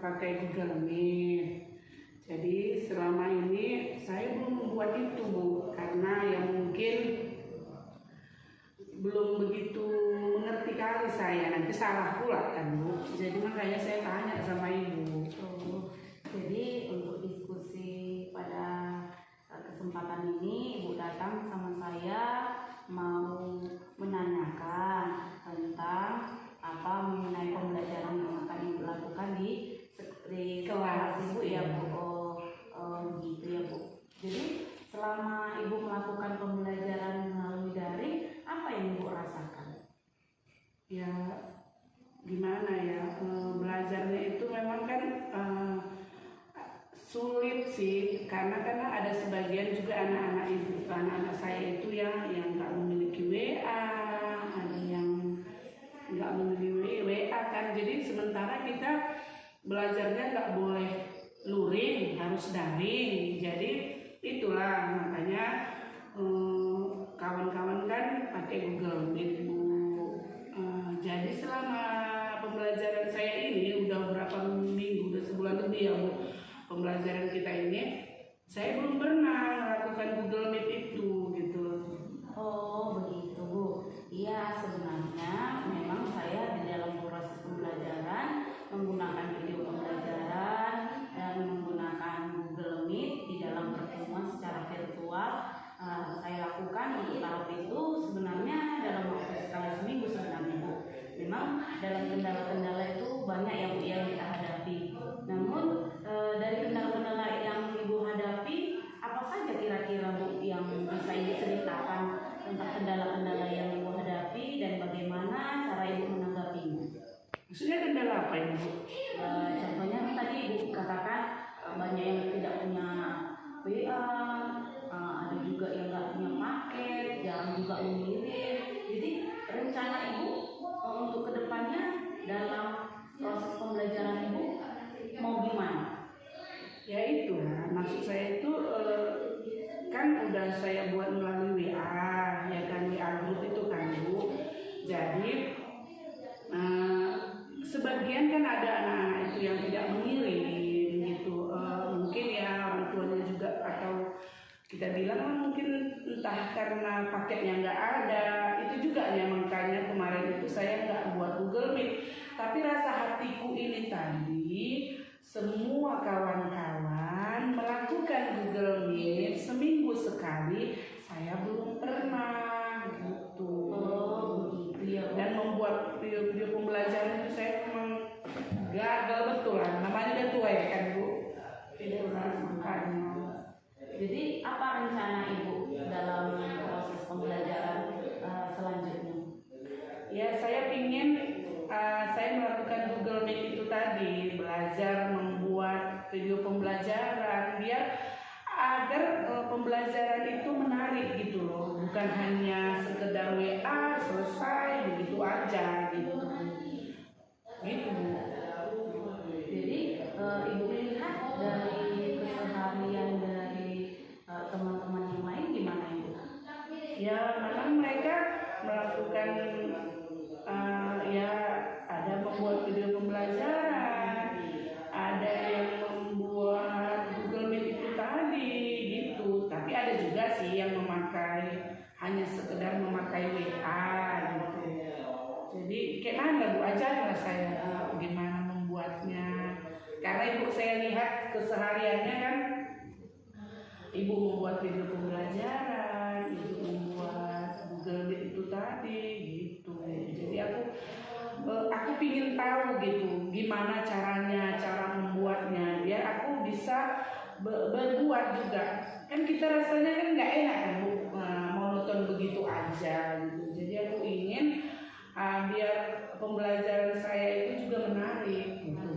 pakai Google Meet. Jadi selama ini saya belum membuat itu Bu, karena ya mungkin belum begitu mengerti kali saya, nanti salah pula kan Bu. Jadi makanya saya tanya sama Ibu. Jadi untuk diskusi pada kesempatan ini Ibu datang sama saya mau menanyakan tentang apa mengenai pembelajaran yang akan Ibu lakukan di kelas Ibu ya Bu. Begitu ya Bu. Jadi selama Ibu melakukan pembelajaran melalui daring, apa yang Ibu rasakan? Ya gimana ya, belajarnya itu memang kan sulit sih, karena ada sebagian juga anak-anak saya itu yang nggak memiliki WA, ada yang nggak memiliki WA kan. Jadi sementara kita belajarnya nggak boleh luring, harus daring. Jadi itulah makanya kawan-kawan kan pakai Google Meet Bu. Jadi selama pembelajaran saya ini udah berapa minggu, udah sebulan lebih ya Bu, pembelajaran kita ini saya belum pernah melakukan Google Meet itu gitu. Oh begitu Bu. Iya, sebenarnya memang saya di dalam proses pembelajaran menggunakan video pembelajaran dan menggunakan Google Meet di dalam pertemuan secara virtual. Saya lakukan untuk tahap itu sebenarnya dalam waktu sekali seminggu sebenarnya Bu. Memang dalam kendala-kendala itu banyak yang kita hadapi. Namun dari kendala-kendala yang Ibu hadapi, apa saja kira-kira Bu yang bisa Ibu ceritakan tentang kendala-kendala yang Ibu hadapi dan bagaimana cara Ibu menanggapinya? Maksudnya kendala apa ini Bu? Contohnya tadi Ibu katakan banyak yang tidak punya WA, ada juga yang nggak punya paket, jarang juga mengirim. Jadi rencana Ibu untuk kedepannya dalam proses pembelajaran Ibu mau gimana? Ya itu lah, maksud saya itu kan udah saya buat melalui WA, ya kan, WA group itu kan Bu. Jadi sebagian kan ada anak-anak itu yang tidak mengirim gitu, mungkin ya orang tuanya juga, atau kita bilang mungkin entah karena paketnya nggak ada, itu juga ya makanya kemarin itu saya nggak buat Google Meet. Tapi rasa hatiku ini tadi, semua kawan-kawan melakukan Google Meet seminggu sekali, saya belum pernah gitu. Oh begitu ya. Dan membuat video pembelajaran itu saya memang gagal betul lah, namanya udah tua ya kan Bu. Itu makanya. Jadi apa rencana Ibu dalam proses pembelajaran selanjutnya? Ya saya ingin saya melakukan Google Meet itu tadi, belajar membuat video pembelajaran biar agar pembelajaran itu menarik gitu loh, bukan hanya sekedar WA selesai begitu aja gitu. Gitu Bu. Jadi Ibu lihat dari keseharian dari teman-teman yang lain gimana Ibu? Ya memang mereka melakukan ya ada membuat video pembelajaran, ada yang membuat Google Meet itu tadi gitu. Tapi ada juga sih yang hanya sekedar memakai WA gitu. Jadi kayak mana Bu, ajarlah saya gimana membuatnya. Karena Ibu saya lihat kesehariannya kan Ibu membuat video pembelajaran, Ibu membuat Google Meet itu tadi gitu. Jadi aku pingin tahu gitu gimana cara membuatnya biar aku bisa berbuat juga. Kan kita rasanya kan nggak enak kan Bu, monoton begitu aja gitu. Jadi aku ingin biar pembelajaran saya itu juga menarik gitu.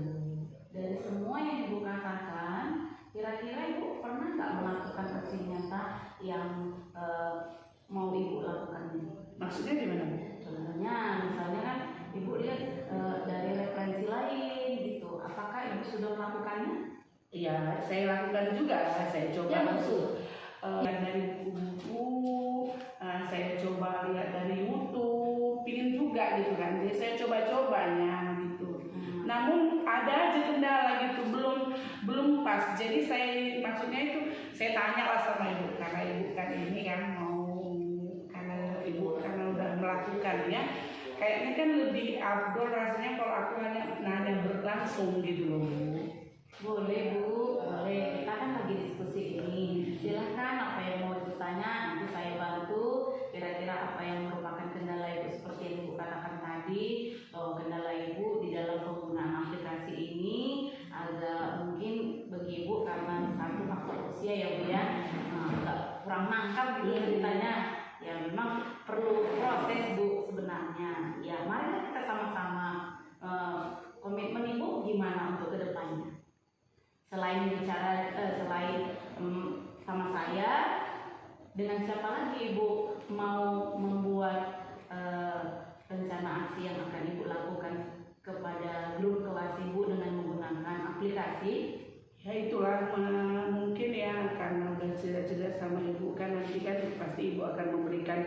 Dari semua yang Ibu katakan, kira-kira Ibu pernah nggak melakukan aksi nyata yang mau Ibu lakukan ini? Maksudnya gimana Bu? Contohnya, misalnya kan Ibu lihat dari referensi lain gitu, apakah Ibu sudah melakukannya? Iya, saya lakukan juga. Saya coba Ya, maksud lihat dari buku-buku, saya coba lihat dari YouTube, pingin juga gitu kan. Jadi saya coba-cobanya gitu. Namun ada aja kendala pas. Jadi saya maksudnya itu saya tanya lah sama ibu, karena ibu kan ini kan mau, karena ibu karena udah melakukan ya, kayaknya kan lebih afdol rasanya kalau aku nanya berlangsung gitu loh Bu. Boleh Bu, boleh. Kita kan lagi diskusi ini. Silahkan apa yang mau ditanya, nanti saya bantu. Kira-kira apa yang merupakan kendala Ibu seperti yang Ibu katakan tadi, bahwa kendala Ibu di dalam penggunaan aplikasi ini agak mungkin bagi Ibu karena satu faktor usia ya Bu ya, agak kurang nangkap gitu ceritanya. Ya memang perlu proses Bu sebenarnya. Ya mari kita sama-sama komitmen Ibu gimana untuk kedepannya. Selain bicara, sama saya, dengan siapa lagi Ibu mau membuat rencana aksi yang akan Ibu lakukan kepada grup kelas Ibu dengan menggunakan aplikasi? Ya itulah mungkin ya, karena udah jelas-jelas sama ibu kan, nanti kan pasti ibu akan memberikan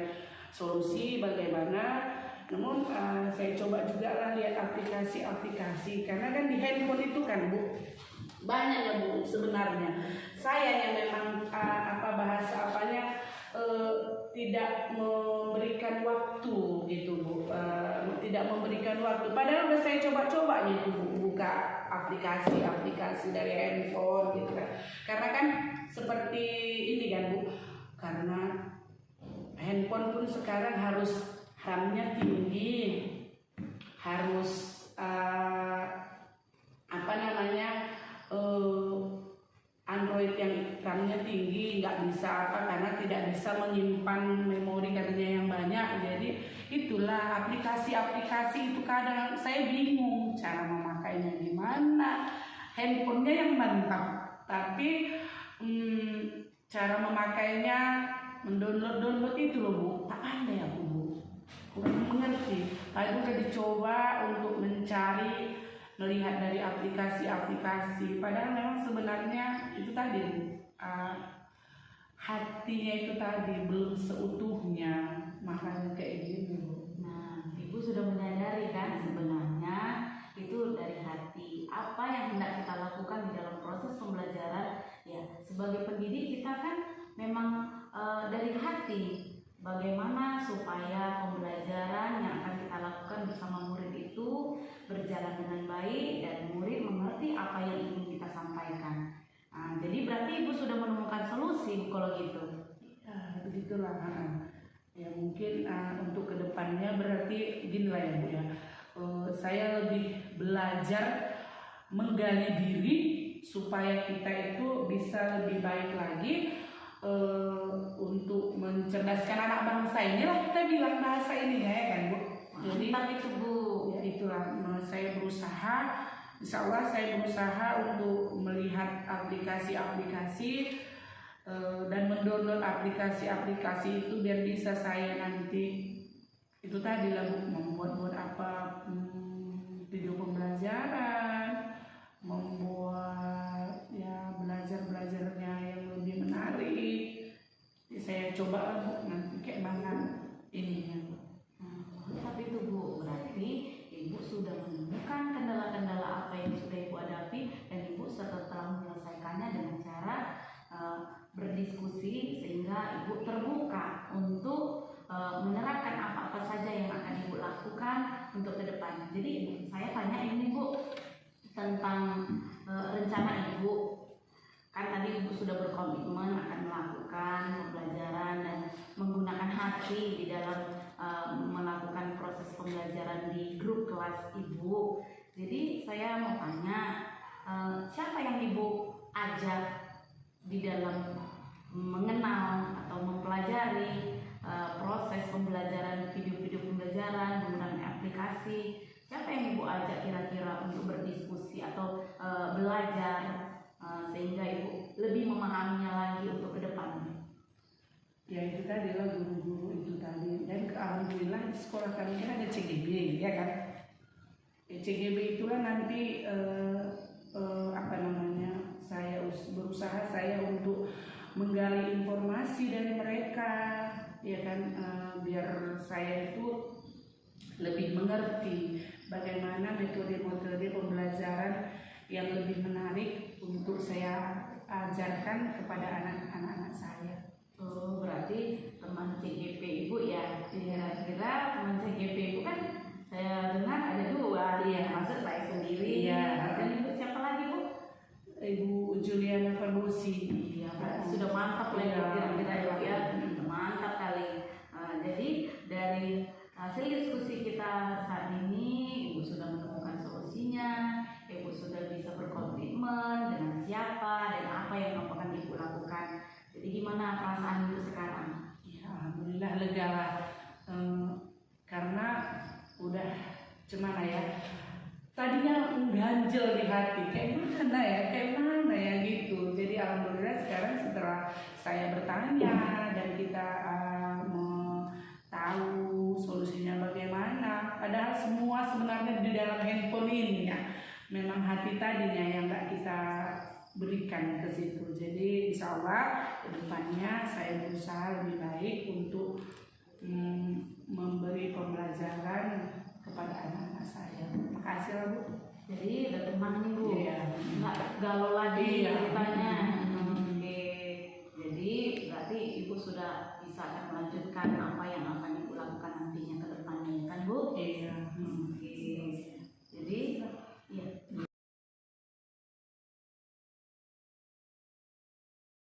solusi bagaimana. Namun saya coba juga lah lihat aplikasi-aplikasi, karena kan di handphone itu kan Bu banyak ya Bu sebenarnya. Saya yang memang tidak memberikan waktu gitu Bu, tidak memberikan waktu. Padahal udah saya coba-coba gitu Bu, buka aplikasi-aplikasi dari handphone gitu kan. Karena kan seperti ini kan Bu, karena handphone pun sekarang harus RAM-nya tinggi, harus Android yang RAM-nya tinggi, nggak bisa karena tidak bisa menyimpan memori katanya yang banyak. Jadi itulah aplikasi-aplikasi itu kadang saya bingung cara memakainya gimana. Handphonenya yang mantap, tapi cara memakainya mendownload itu loh Bu, tak pandai aku Bu, kurang mengerti. Tadi udah dicoba untuk mencari, melihat dari aplikasi-aplikasi, padahal memang sebenarnya itu tadi hatinya itu tadi belum seutuhnya, makanya kayak gini Bu. Nah, Ibu sudah menyadari kan sebenarnya itu dari hati. Apa yang hendak kita lakukan di dalam proses pembelajaran? Ya, sebagai pendidik kita kan memang dari hati. Bagaimana supaya pembelajaran yang akan kita lakukan bersama murid itu berjalan dengan baik dan murid mengerti apa yang ingin kita sampaikan. Nah, jadi berarti Ibu sudah menemukan solusi kalau gitu. Ya, begitulah. Ya mungkin untuk kedepannya berarti gini lah ya Bu ya. Saya lebih belajar menggali diri supaya kita itu bisa lebih baik lagi. Untuk mencerdaskan anak bangsa, inilah kita bilang bahasa ini ya kan Bu. Jadi itu Bu, ya itulah saya berusaha, insya Allah saya berusaha untuk melihat aplikasi-aplikasi dan mendownload aplikasi-aplikasi itu biar bisa saya nanti itu tadi lah Bu, membuat apa video pembelajaran, membuat ya belajarnya yang lebih menarik. Saya coba Bu nanti kayak mana ininya. Tapi itu Bu, berarti Ibu sudah menemukan kendala-kendala apa yang sudah Ibu hadapi dan Ibu setelah menyelesaikannya dengan cara berdiskusi sehingga Ibu terbuka untuk menerapkan apa-apa saja yang akan Ibu lakukan untuk kedepannya. Jadi saya tanya ini Bu tentang rencana Ibu. Kan tadi Ibu sudah berkomitmen akan melakukan pembelajaran dan menggunakan hati di dalam melakukan proses pembelajaran di grup kelas Ibu. Jadi saya mau tanya, siapa yang Ibu ajak di dalam mengenal atau mempelajari proses pembelajaran, video-video pembelajaran menggunakan aplikasi? Siapa yang Ibu ajak kira-kira untuk berdiskusi atau belajar sehingga Ibu lebih memahaminya lagi untuk kedepannya? Ya itu tadi lah guru-guru itu tadi. Dan alhamdulillah di sekolah kami kan ada CGB ya kan. CGB itulah nanti saya berusaha untuk menggali informasi dari mereka ya kan, biar saya itu lebih mengerti bagaimana metode-metode pembelajaran yang lebih menarik untuk saya ajarkan kepada anak-anak saya. Oh, berarti teman CGP Ibu ya. Kira-kira teman CGP Ibu kan saya dengar ada 2. Iya. Maksud saya sendiri. Iya. Dan Ibu siapa lagi, Bu? Ibu Juliana Farbusi. Iya, sudah mantap lah ya, kira-kira Ibu ya. Mantap kali. Jadi dari hasil diskusi kita saat ini, Ibu sudah menemukan solusinya, Ibu sudah bisa berkomitmen dengan siapa dan apa yang akan Ibu lakukan. Jadi gimana perasaan Ibu sekarang? Ya, alhamdulillah lega lah. Karena udah gimana ya, tadinya ganjel di hati kayak mana ya gitu. Jadi alhamdulillah sekarang setelah saya bertanya dan kita tahu solusinya bagaimana, padahal semua sebenarnya di dalam handphone ini ya, memang hati tadinya yang nggak kita berikan ke situ. Jadi insya Allah kedepannya saya berusaha lebih baik untuk memberi pembelajaran kepada anak-anak saya. Makasih lah Bu. Jadi udah tenang nih Bu, Iya. nggak galau lagi Iya.